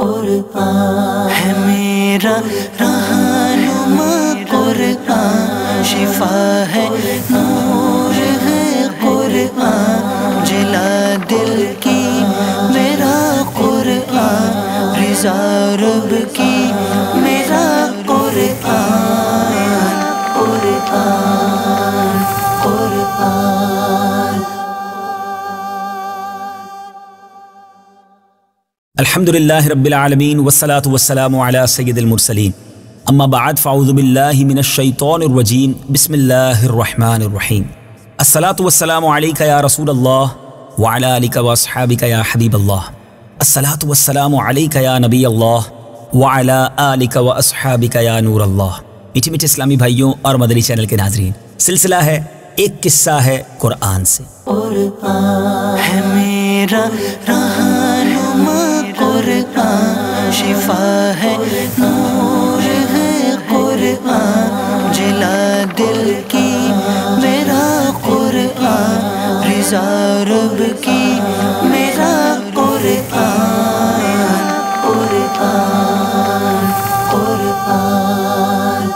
قرآن ہے میرا رہنما، قرآن شفا ہے، نور ہے قرآن، جلا دل کی میرا قرآن، رضا رب کی میرا قرآن، قرآن قرآن۔ الحمدللہ رب العالمین والصلاة والسلام علی سید المرسلین، اما بعد فاعوذ باللہ من الشیطان الرجیم، بسم اللہ الرحمن الرحیم۔ الصلاة والسلام علیک یا رسول اللہ وعلی آلک واصحابک یا حبیب اللہ، الصلاة والسلام علیک یا نبی اللہ وعلی آلک واصحابک یا نور اللہ۔ میٹھے میٹھے اسلامی بھائیوں اور مدنی چینل کے ناظرین، سلسلہ ہے ایک قصہ ہے قرآن سے۔ قرآن ہے میرا رہنما، قرآن شفا ہے، نور ہے قرآن، جلا دل کی میرا قرآن، رضا رب کی میرا قرآن، قرآن قرآن۔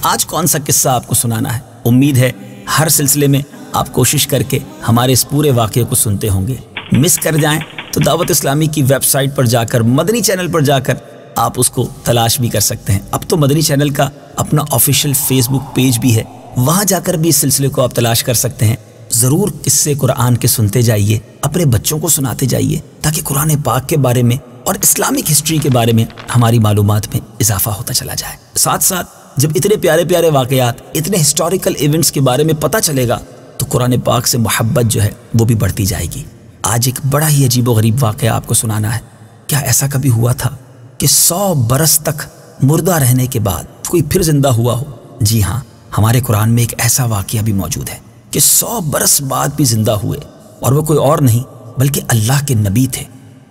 آج کون سا قصہ آپ کو سنانا ہے؟ امید ہے ہر سلسلے میں آپ کوشش کر کے ہمارے اس پورے واقعے کو سنتے ہوں گے۔ مس کر جائیں تو دعوت اسلامی کی ویب سائٹ پر جا کر، مدنی چینل پر جا کر آپ اس کو تلاش بھی کر سکتے ہیں۔ اب تو مدنی چینل کا اپنا آفیشیل فیس بک پیج بھی ہے، وہاں جا کر بھی اس سلسلے کو آپ تلاش کر سکتے ہیں۔ ضرور قصے قرآن کے سنتے جائیے، اپنے بچوں کو سناتے جائیے، تاکہ قرآن پاک کے بارے میں اور اسلامک ہسٹری کے بارے میں ہماری معلومات میں اضافہ ہوتا چلا جائے۔ ساتھ ساتھ جب اتنے پیارے پیارے واقعات، اتنے ہسٹوریکل ایونٹس کے بارے میں پتہ چلے گا تو قرآن پاک سے محبت جو ہے وہ بھی بڑھتی جائے گی۔ آج ایک بڑا ہی عجیب و غریب واقعہ آپ کو سنانا ہے۔ کیا ایسا کبھی ہوا تھا کہ 100 برس تک مردہ رہنے کے بعد کوئی پھر زندہ ہوا ہو؟ جی ہاں، ہمارے قرآن میں ایک ایسا واقعہ بھی موجود ہے کہ 100 برس بعد بھی زندہ ہوئے، اور وہ کوئی اور نہیں بلکہ اللہ کے نبی تھے۔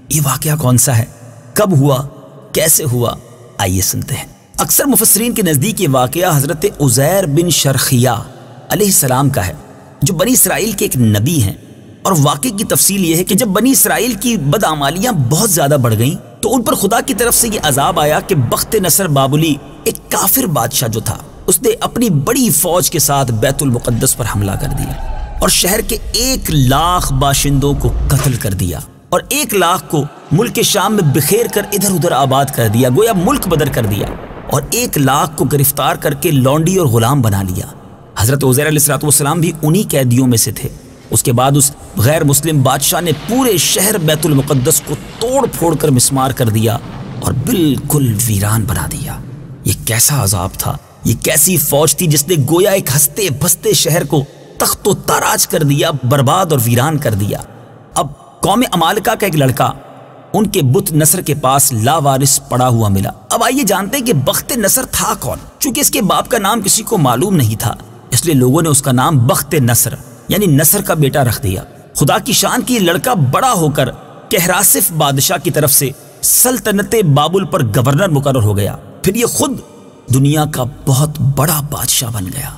یہ واقعہ کون سا ہے، کب ہوا، کیسے ہوا، آئیے سنتے ہیں۔ اکثر مفسرین کے نزدیک یہ واقعہ حضرت عزیر بن شرخیہ علیہ السلام کا ہے، جو بنی اسرائیل کے ایک نبی ہیں۔ اور واقعے کی تفصیل یہ ہے کہ جب بنی اسرائیل کی بدعمالیاں بہت زیادہ بڑھ گئیں تو ان پر خدا کی طرف سے یہ عذاب آیا کہ بخت نصر بابلی، ایک کافر بادشاہ جو تھا، اس نے اپنی بڑی فوج کے ساتھ بیت المقدس پر حملہ کر دیا اور شہر کے 1 لاکھ باشندوں کو قتل کر دیا، اور 1 لاکھ کو ملک شام میں بکھیر کر ادھر ادھر آباد کر دیا، گویا ملک بدر کر دیا، اور 1 لاکھ کو گرفتار کر کے لونڈی اور غلام بنا لیا۔ حضرت عزیر علیہ السلام بھی انہی قیدیوں میں سے تھے۔ اس کے بعد اس غیر مسلم بادشاہ نے پورے شہر بیت المقدس کو توڑ پھوڑ کر مسمار کر دیا اور بالکل ویران بنا دیا۔ یہ کیسا عذاب تھا، یہ کیسی فوج تھی جس نے گویا ایک ہنستے بستے شہر کو تخت و تاراج کر دیا، برباد اور ویران کر دیا۔ اب قوم عمالقہ کا ایک لڑکا ان کے بت نصر کے پاس لاوارث پڑا ہوا ملا۔ اب آئیے جانتے ہیں کہ بخت نصر تھا کون۔ چونکہ اس کے باپ کا نام کسی کو معلوم نہیں تھا، اس لیے لوگوں نے اس کا نام بخت نصر یعنی نصر کا بیٹا رکھ دیا۔ خدا کی شان کی لڑکا بڑا ہو کر کہراسف بادشاہ کی طرف سے سلطنت بابل پر گورنر مقرر ہو گیا، پھر یہ خود دنیا کا بہت بڑا بادشاہ بن گیا۔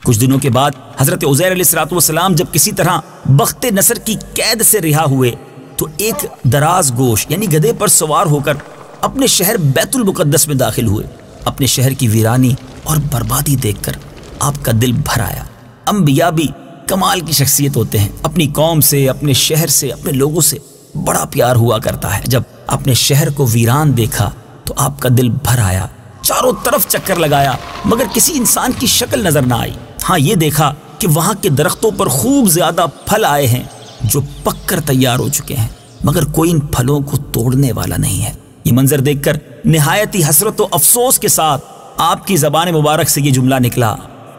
کچھ دنوں کے بعد حضرت عزیر علیہ السلام جب کسی طرح بخت نصر کی قید سے رہا ہوئے تو ایک دراز گوش یعنی گدھے پر سوار ہو کر اپنے شہر بیت المقدس میں داخل ہوئے۔ اپنے شہر کی ویرانی اور بربادی دیکھ کر آپ کا دل بھر آیا۔ انبیاء بھی کمال کی شخصیت ہوتے ہیں، اپنی قوم سے، اپنے شہر سے، اپنے لوگوں سے بڑا پیار ہوا کرتا ہے۔ جب اپنے شہر کو ویران دیکھا تو آپ کا دل بھر آیا، چاروں طرف چکر لگایا مگر کسی انسان کی شکل نظر نہ آئی۔ ہاں یہ دیکھا کہ وہاں کے درختوں پر خوب زیادہ پھل آئے ہیں جو پک کر تیار ہو چکے ہیں، مگر کوئی ان پھلوں کو توڑنے والا نہیں ہے۔ یہ منظر دیکھ کر نہایت ہی حسرت و افسوس کے ساتھ آپ کی زبان مبارک سے یہ جملہ نکلا،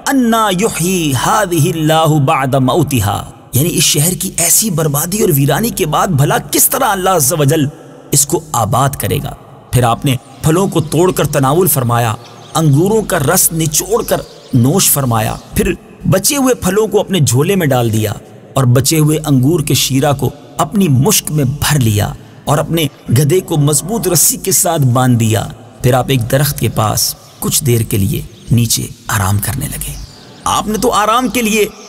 انا یحیی ہذہ اللہ بعد موتہا، یعنی اس شہر کی ایسی بربادی اور ویرانی کے بعد بھلا کس طرح اللہ عز و جل اس کو آباد کرے گا۔ پھر آپ نے پھلوں کو توڑ کر تناول فرمایا، انگوروں کا رس نچوڑ کر نوش فرمایا، پھر بچے ہوئے پھلوں کو اپنے جھولے میں ڈال دیا اور بچے ہوئے انگور کے شیرہ کو اپنی مشک میں بھر لیا اور اپنے گدھے کو مضبوط رسی کے ساتھ باندھ دیا۔ پھر آپ ایک درخت کے پاس کچھ دیر کے لیے نیچے آرام کرنے لگے۔ آپ نے تو آرام کے لیے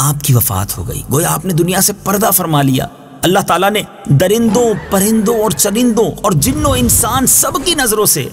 آپ کی وفات ہو گئی۔ گویا آپ نے دنیا سے پردہ فرما لیا۔ اللہ تعالیٰ نے درندوں، پرندوں اور چرندوں اور جنوں انسان سب کی نظروں سے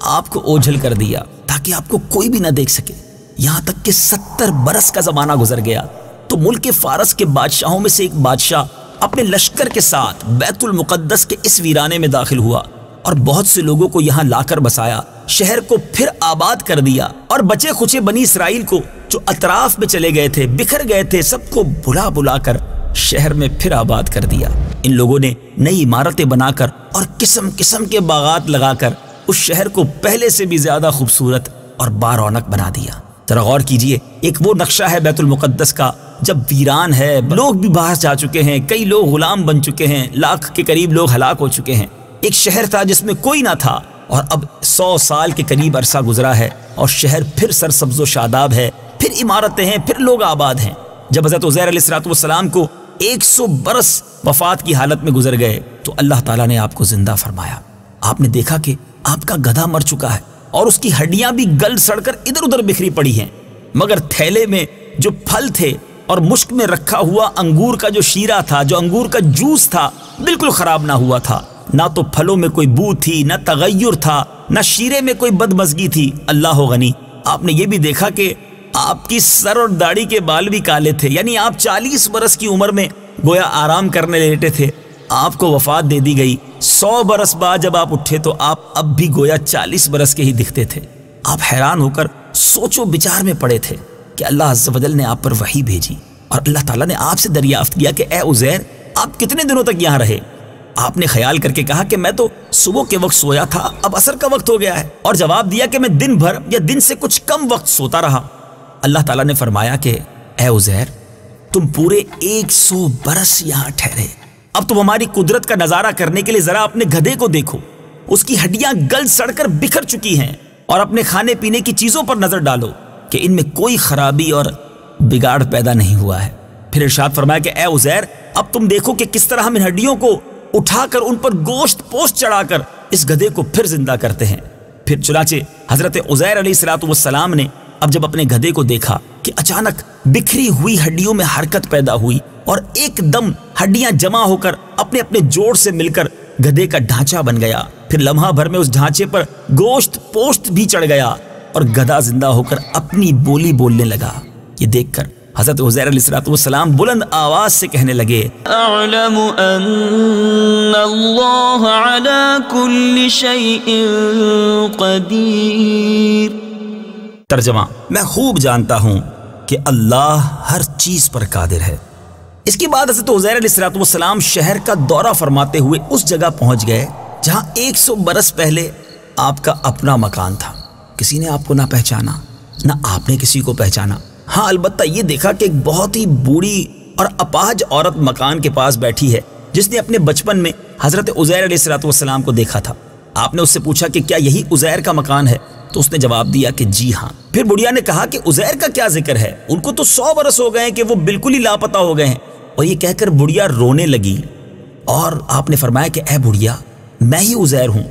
آپ کو اوجھل کر دیا تاکہ آپ کو کوئی بھی نہ دیکھ سکے۔ یہاں تک کہ 70 برس کا زمانہ گزر گیا تو ملک فارس کے بادشاہوں میں سے ایک بادشاہ اپنے لشکر کے ساتھ بیت المقدس کے اس ویرانے میں داخل ہوا اور بہت سے لوگوں کو یہاں لا کر بسایا، شہر کو پھر آباد کر دیا، اور بچے کھچے بنی اسرائیل کو جو اطراف میں چلے گئے تھے، بکھر گئے تھے، سب کو بلا بلا کر شہر میں پھر آباد کر دیا۔ ان لوگوں نے نئی عمارتیں بنا کر اور قسم قسم کے باغات لگا کر اس شہر کو پہلے سے بھی زیادہ خوبصورت اور بارونق بنا دیا۔ ذرا غور کیجئے، ایک وہ نقشہ ہے بیت المقدس کا جب ویران ہے، لوگ بھی باہر جا چکے ہیں، کئی لوگ غلام بن چکے ہیں، 1 لاکھ کے قریب لوگ ہلاک ہو چکے ہیں۔ ایک شہر تھا جس میں کوئی نہ تھا، اور اب 100 سال کے قریب عرصہ گزرا ہے اور شہر پھر سرسبز و شاداب ہے، پھر عمارتیں ہیں، پھر لوگ آباد ہیں۔ جب حضرت عزیر علیہ السلام کو 100 برس وفات کی حالت میں گزر گئے تو اللہ تعالیٰ نے آپ کو زندہ فرمایا۔ آپ نے دیکھا کہ آپ کا گدھا مر چکا ہے اور اس کی ہڈیاں بھی گل سڑ کر ادھر ادھر بکھری پڑی ہیں، مگر تھیلے میں جو پھل تھے اور مشک میں رکھا ہوا انگور کا جو شیرہ تھا، جو انگور کا جوس تھا، بالکل خراب نہ ہوا تھا۔ نہ تو پھلوں میں کوئی بو تھی، نہ تغیر تھا، نہ شیرے میں کوئی بدمزگی تھی۔ اللہ غنی، آپ نے یہ بھی دیکھا کہ آپ کی سر اور داڑھی کے بال بھی کالے تھے، یعنی آپ 40 برس کی عمر میں گویا آرام کرنے لیٹے تھے، آپ کو وفات دے دی گئی۔ 100 برس بعد جب آپ اٹھے تو آپ اب بھی گویا 40 برس کے ہی دکھتے تھے۔ آپ حیران ہو کر سوچ و بچار میں پڑے تھے کہ اللہ عز و جل نے آپ پر وحی بھیجی اور اللہ تعالیٰ نے آپ سے دریافت کیا کہ اے عزیر، آپ کتنے دنوں تک یہاں رہے؟ آپ نے خیال کر کے کہا کہ میں تو صبح کے وقت سویا تھا، اب عصر کا وقت ہو گیا ہے، اور جواب دیا کہ میں دن بھر یا دن سے کچھ کم وقت سوتا رہا۔ اللہ تعالیٰ نے فرمایا کہ اے عزیر، تم پورے 100 برس یہاں ٹھہرے، اب تم ہماری قدرت کا نظارہ کرنے کے لیے ذرا اپنے گدھے کو دیکھو، اس کی ہڈیاں گل سڑ کر بکھر چکی ہیں، اور اپنے کھانے پینے کی چیزوں پر نظر ڈالو کہ ان میں کوئی خرابی اور بگاڑ پیدا نہیں ہوا ہے۔ پھر ارشاد فرمایا کہ اے عزیر، اب تم دیکھو کہ کس طرح ہم ان ہڈیوں کو اٹھا کر ان پر گوشت پوست چڑھا کر اس گدھے کو پھر زندہ کرتے ہیں۔ پھر چنانچہ حضرت عزیر علیہ السلام نے اب جب اپنے گدھے کو دیکھا کہ اچانک بکھری ہوئی ہڈیوں میں حرکت پیدا ہوئی اور ایک دم ہڈیاں جمع ہو کر اپنے اپنے جوڑ سے مل کر گدھے کا ڈھانچہ بن گیا، پھر لمحہ بھر میں اس ڈھانچے پر گوشت پوست بھی چڑھ گیا اور گدھا زندہ ہو کر اپنی بولی بولنے لگا۔ یہ دیکھ کر حضرت عزیر علیہ السلام بلند آواز سے کہنے لگے، اعلم ان اللہ علی کل شیء قدیر۔ ترجمہ، میں خوب جانتا ہوں کہ اللہ ہر چیز پر قادر ہے۔ اس کے بعد حضرت عزیر علیہ السلام شہر کا دورہ فرماتے ہوئے اس جگہ پہنچ گئے جہاں 100 برس پہلے آپ کا اپنا مکان تھا۔ کسی نے آپ کو نہ پہچانا، نہ آپ نے کسی کو پہچانا۔ ہاں، البتہ یہ دیکھا کہ ایک بہت ہی بوڑھی اور اپاہج عورت مکان کے پاس بیٹھی ہے جس نے اپنے بچپن میں حضرت عزیر علیہ السلام کو دیکھا تھا۔ آپ نے اس سے پوچھا کہ کیا یہی عزیر کا مکان ہے؟ تو اس نے جواب دیا کہ جی ہاں۔ پھر بڑھیا نے کہا کہ عزیر کا کیا ذکر ہے، ان کو تو 100 برس ہو گئے ہیں کہ وہ بالکل ہی لاپتہ ہو گئے ہیں۔ اور یہ کہہ کر بڑھیا رونے لگی، اور آپ نے فرمایا کہ اے بڑھیا، میں ہی عزیر ہوں۔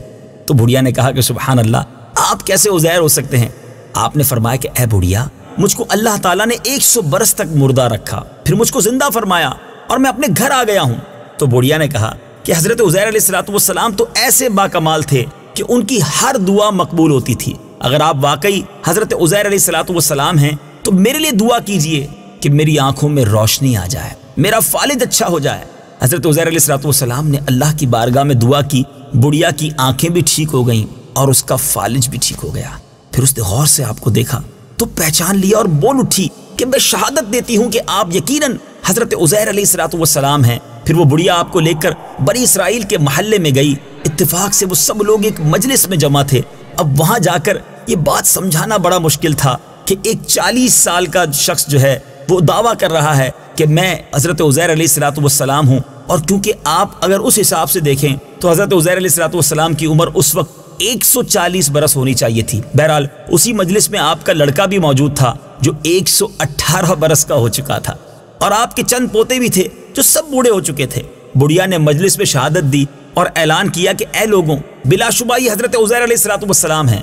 تو بڑھیا نے کہا کہ سبحان اللہ، آپ کیسے عزیر ہو سکتے ہیں؟ آپ نے فرمایا کہ اے بڑھیا، مجھ کو اللہ تعالیٰ نے 100 برس تک مردہ رکھا، پھر مجھ کو زندہ فرمایا اور میں اپنے گھر آ گیا ہوں۔ تو بڑھیا نے کہا کہ حضرت عزیر علیہ السلام تو ایسے باکمال تھے کہ ان کی ہر دعا مقبول ہوتی تھی۔ اگر آپ واقعی حضرت عزیر علیہ السلام ہیں تو میرے لیے دعا کیجئے کہ میری آنکھوں میں روشنی آ جائے، میرا فالج اچھا ہو جائے۔ حضرت عزیر علیہ السلام نے اللہ کی بارگاہ میں دعا کی، بڑھیا کی آنکھیں بھی ٹھیک ہو گئیں اور اس کا فالج بھی ٹھیک ہو گیا۔ پھر اس نے غور سے آپ کو دیکھا تو پہچان لیا اور بول اٹھی کہ میں شہادت دیتی ہوں کہ آپ یقیناً حضرت عزیر علیہ السلام ہیں۔ پھر وہ بڑھیا آپ کو لے کر بنی اسرائیل کے محلے میں گئی۔ اتفاق سے وہ سب لوگ ایک مجلس میں جمع تھے۔ اب وہاں جا کر یہ بات سمجھانا بڑا مشکل تھا کہ ایک 40 سال کا شخص جو ہے وہ دعویٰ کر رہا ہے کہ میں حضرت عزیر علیہ السلام ہوں، اور کیونکہ آپ اگر اس حساب سے دیکھیں تو حضرت عزیر علیہ السلام کی عمر اس وقت 140 برس ہونی چاہیے تھی۔ بہرحال اسی مجلس میں آپ کا لڑکا بھی موجود تھا جو 118 برس کا ہو چکا تھا، اور آپ کے چند پوتے بھی تھے جو سب بوڑھے ہو چکے تھے۔ بڑھیا نے مجلس میں شہادت دی اور اعلان کیا کہ اے لوگوں، بلا شبہ یہ حضرت عزیر علیہ السلام ہیں۔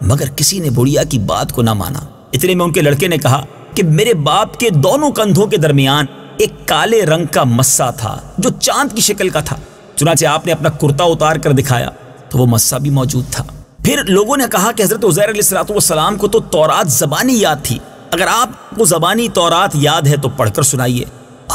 مگر کسی نے بڑھیا کی بات کو نہ مانا۔ اتنے میں ان کے لڑکے نے کہا کہ میرے باپ کے دونوں کندھوں کے درمیان ایک کالے رنگ کا مسا تھا جو چاند کی شکل کا تھا۔ چنانچہ آپ نے اپنا کرتا اتار کر دکھایا تو وہ مسا بھی موجود تھا۔ پھر لوگوں نے کہا کہ حضرت عزیر علیہ السلام کو تو تورات زبانی یاد تھی، اگر آپ کو زبانی تورات یاد ہے تو پڑھ کر سنائیے۔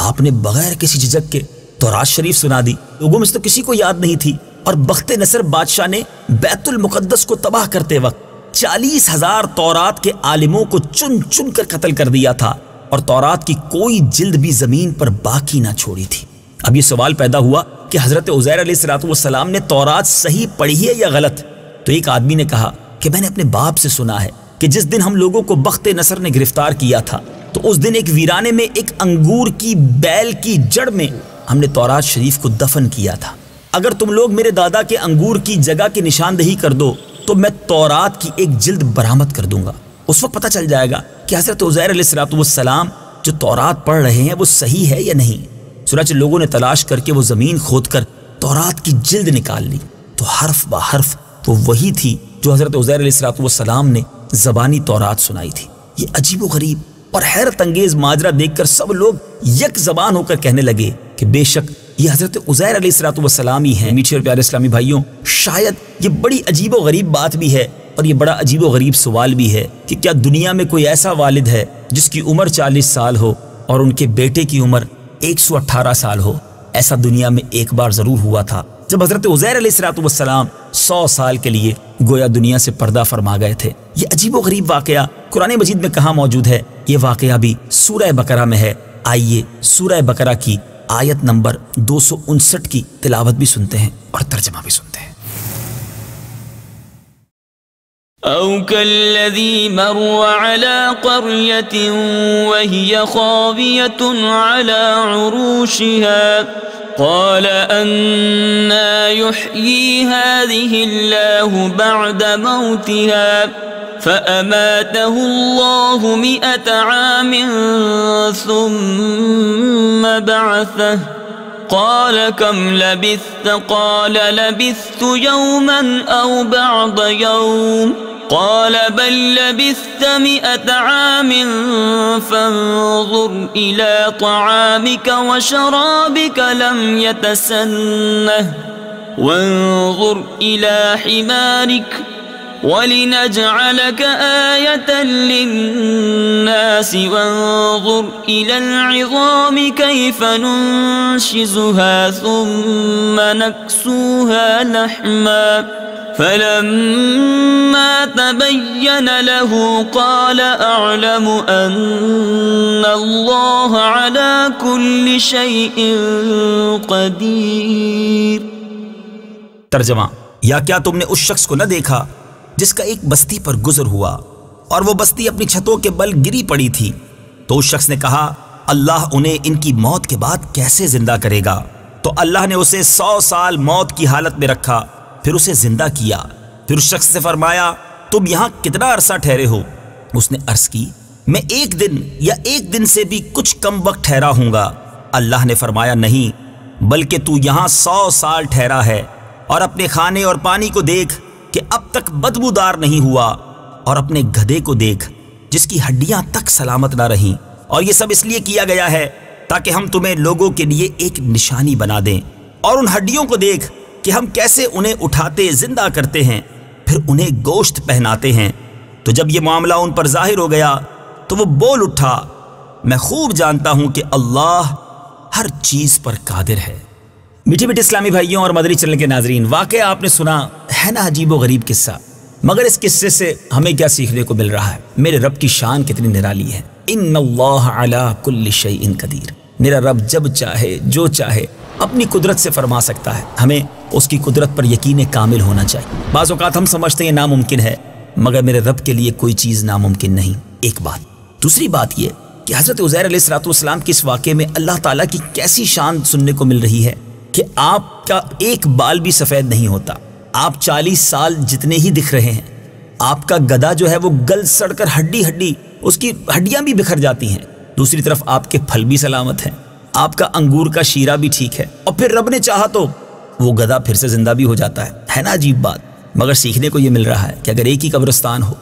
آپ نے بغیر کسی جھجک کے تورات شریف سنا دی۔ لوگوں میں سے تو کسی کو یاد نہیں تھی، اور بخت نصر بادشاہ نے بیت المقدس کو تباہ کرتے وقت 40,000 تورات کے عالموں کو چن چن کر قتل کر دیا تھا، اور تورات کی کوئی جلد بھی زمین پر باقی نہ چھوڑی تھی۔ اب یہ سوال پیدا ہوا کہ حضرت عزیر علیہ السلام نے تورات صحیح پڑھی ہے یا غلط؟ تو ایک آدمی نے کہا کہ میں نے اپنے باپ سے سنا ہے کہ جس دن ہم لوگوں کو بخت نصر نے گرفتار کیا تھا تو اس دن ایک ویرانے میں ایک انگور کی بیل کی جڑ میں ہم نے تورات شریف کو دفن کیا تھا۔ اگر تم لوگ میرے دادا کے انگور کی جگہ کی نشاندہی کر دو تو میں تورات کی ایک جلد برآمد کر دوں گا۔ اس وقت پتہ چل جائے گا کہ حضرت عزیر علیہ السلام جو تورات پڑھ رہے ہیں وہ صحیح ہے یا نہیں۔ چنانچہ لوگوں نے تلاش کر کے وہ زمین کھود کر تورات کی جلد نکال لی تو حرف با حرف وہ وہی تھی جو حضرت عزیر علیہ السلام نے زبانی تورات سنائی تھی۔ یہ عجیب و غریب اور حیرت انگیز ماجرا دیکھ کر سب لوگ یک زبان ہو کر کہنے لگے کہ بے شک یہ حضرت عزیر علیہ السلام ہی ہیں۔ میٹھے اور پیارے اسلامی بھائیوں، شاید یہ بڑی عجیب و غریب بات بھی ہے اور یہ بڑا عجیب و غریب سوال بھی ہے کہ کیا دنیا میں کوئی ایسا والد ہے جس کی عمر 40 سال ہو اور ان کے بیٹے کی عمر 118 سال ہو؟ ایسا دنیا میں ایک بار ضرور ہوا تھا جب حضرت عزیر علیہ السلام 100 سال کے لیے گویا دنیا سے پردہ فرما گئے تھے۔ یہ عجیب و غریب واقعہ قرآن مجید میں کہاں موجود ہے؟ یہ واقعہ بھی سورہ بقرہ میں ہے۔ آئیے سورہ بقرہ کی آیت نمبر 259 کی تلاوت بھی سنتے ہیں اور ترجمہ بھی سنتے ہیں۔ أو كالذي مر على قرية وهي خاوية على عروشها قال أنى يحيي هذه الله بعد موتها فأماته الله 100 عام ثم بعثه قال كم لبثت قال لبثت يوما أو بعض يوم قال بل لبثت 100 عام فانظر إلى طعامك وشرابك لم يتسنه وانظر إلى حمارك ولنجعلك آية للناس وانظر إلى العظام كيف ننشزها ثم نكسوها لحما فلما تبين له قال أعلم أن الله على كل شيء قدير۔ ترجمہ: یا کیا تم نے اس شخص کو نہ دیکھا جس کا ایک بستی پر گزر ہوا اور وہ بستی اپنی چھتوں کے بل گری پڑی تھی؟ تو اس شخص نے کہا اللہ انہیں ان کی موت کے بعد کیسے زندہ کرے گا؟ تو اللہ نے اسے 100 سال موت کی حالت میں رکھا، پھر اسے زندہ کیا۔ پھر اس شخص سے فرمایا تم یہاں کتنا عرصہ ٹھہرے ہو؟ اس نے عرض کی میں 1 دن یا 1 دن سے بھی کچھ کم وقت ٹھہرا ہوں گا۔ اللہ نے فرمایا نہیں، بلکہ تو یہاں 100 سال ٹھہرا ہے، اور اپنے کھانے اور پانی کو دیکھ کہ اب تک بدبودار نہیں ہوا، اور اپنے گدھے کو دیکھ جس کی ہڈیاں تک سلامت نہ رہیں، اور یہ سب اس لیے کیا گیا ہے تاکہ ہم تمہیں لوگوں کے لیے ایک نشانی بنا دیں۔ اور ان ہڈیوں کو دیکھ کہ ہم کیسے انہیں اٹھاتے زندہ کرتے ہیں، پھر انہیں گوشت پہناتے ہیں۔ تو جب یہ معاملہ ان پر ظاہر ہو گیا تو وہ بول اٹھا میں خوب جانتا ہوں کہ اللہ ہر چیز پر قادر ہے۔ میٹھے میٹھے اسلامی بھائیوں اور مدنی چینل کے ناظرین، واقعہ آپ نے سنا ہے نا، عجیب و غریب قصہ، مگر اس قصے سے ہمیں کیا سیکھنے کو مل رہا ہے؟ میرے رب کی شان کتنی نرالی ہے۔ ان اللہ علی کل شیء قدیر، میرا رب جب چاہے جو چاہے اپنی قدرت سے فرما سکتا ہے۔ ہمیں اس کی قدرت پر یقین کامل ہونا چاہیے۔ بعض اوقات ہم سمجھتے ہیں ناممکن ہے، مگر میرے رب کے لیے کوئی چیز ناممکن نہیں۔ ایک بات۔ دوسری بات یہ کہ حضرت عزیر علیہ السلام کے اس واقعے میں اللہ تعالیٰ کی کیسی شان سننے کو مل رہی ہے کہ آپ کا ایک بال بھی سفید نہیں ہوتا، آپ 40 سال جتنے ہی دکھ رہے ہیں، آپ کا گدھا جو ہے وہ گل سڑ کر ہڈی ہڈی اس کی ہڈیاں بھی بکھر جاتی ہیں، دوسری طرف آپ کے پھل بھی سلامت ہیں، آپ کا انگور کا شیرہ بھی ٹھیک ہے، اور پھر رب نے چاہا تو وہ گدھا پھر سے زندہ بھی ہو جاتا ہے نا عجیب بات۔ مگر سیکھنے کو یہ مل رہا ہے کہ اگر ایک ہی قبرستان ہو،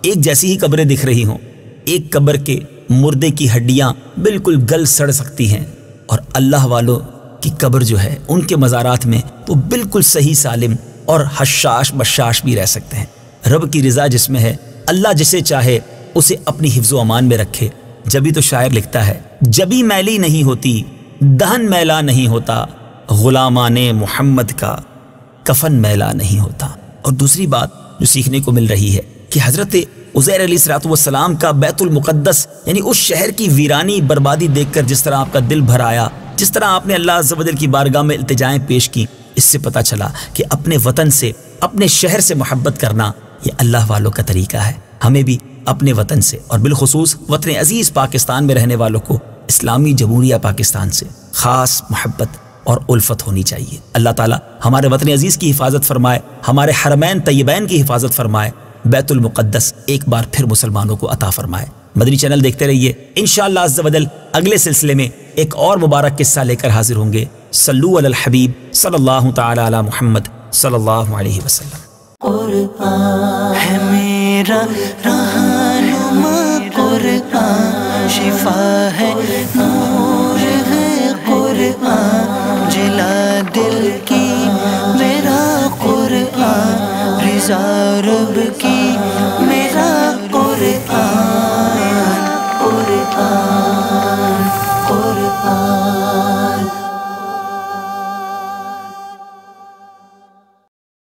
ایک جیسی ہی قبریں دکھ رہی ہوں، ایک قبر کے مردے کی ہڈیاں بالکل گل سڑ سکتی ہیں، اور اللہ والوں کی قبر جو ہے ان کے مزارات میں وہ بالکل صحیح سالم اور حشاش بشاش بھی رہ سکتے ہیں۔ رب کی رضا جس میں ہے، اللہ جسے چاہے اسے اپنی حفظ و امان میں رکھے۔ جبھی تو شاعر لکھتا ہے، جبھی میلی نہیں ہوتی دہن میلا نہیں ہوتا، غلامان محمد کا کفن میلا نہیں ہوتا۔ اور دوسری بات جو سیکھنے کو مل رہی ہے کہ حضرت عزیر علیہ الصلوۃ والسلام کا بیت المقدس یعنی اس شہر کی ویرانی بربادی دیکھ کر جس طرح آپ کا دل بھر آیا، جس طرح آپ نے اللہ عز و جل کی بارگاہ میں التجائیں پیش کی، اس سے پتہ چلا کہ اپنے وطن سے، اپنے شہر سے محبت کرنا یہ اللہ والوں کا طریقہ ہے۔ ہمیں بھی اپنے وطن سے اور بالخصوص وطن عزیز پاکستان میں رہنے والوں کو اسلامی جمہوریہ پاکستان سے خاص محبت اور الفت ہونی چاہیے۔ اللہ تعالیٰ ہمارے وطن عزیز کی حفاظت فرمائے، ہمارے حرمین طیبین کی حفاظت فرمائے، بیت المقدس ایک بار پھر مسلمانوں کو عطا فرمائے۔ مدنی چینل دیکھتے رہیے، انشاءاللہ عز و جل اگلے سلسلے میں ایک اور مبارک قصہ لے کر حاضر ہوں گے۔ صلو علی الحبیب صلی اللہ تعالی علی محمد صلی اللہ علیہ وسلم۔ قرآن ہے میرا رہنما، قرآن شفا ہے